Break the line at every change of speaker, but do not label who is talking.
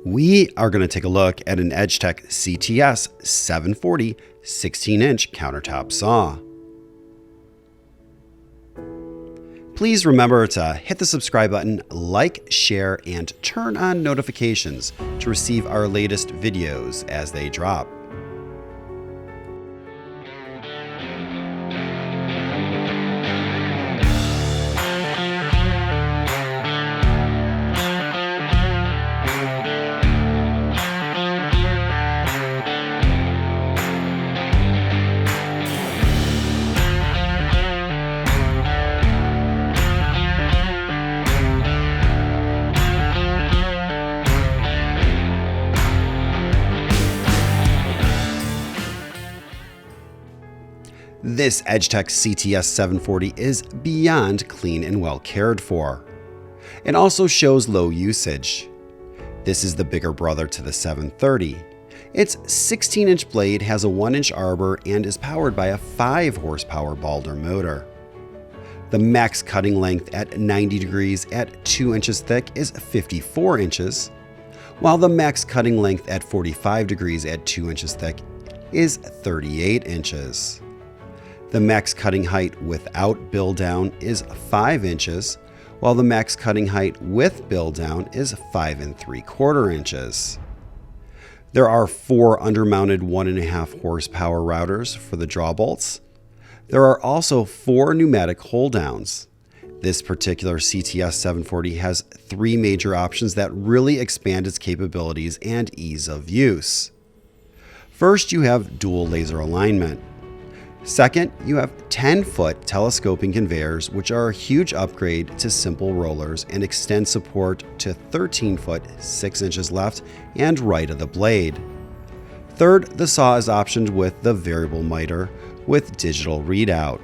We are going to take a look at an Edgetech CTS740 16-inch countertop saw. Please remember to hit the subscribe button, like, share, and turn on notifications to receive our latest videos as they drop. This Edgetech CTS740 is beyond clean and well cared for. It also shows low usage. This is the bigger brother to the 730. Its 16-inch blade has a 1-inch arbor and is powered by a 5-horsepower Balder motor. The max cutting length at 90 degrees at 2 inches thick is 54 inches, while the max cutting length at 45 degrees at 2 inches thick is 38 inches. The max cutting height without bill down is 5 inches, while the max cutting height with bill down is 5 3/4 inches. There are 4 undermounted 1.5 horsepower routers for the draw bolts. There are also 4 pneumatic hold downs. This particular CTS740 has 3 major options that really expand its capabilities and ease of use. First, you have dual laser alignment. Second, you have 10-foot telescoping conveyors, which are a huge upgrade to simple rollers and extend support to 13-foot 6 inches left and right of the blade. Third, the saw is optioned with the variable miter with digital readout.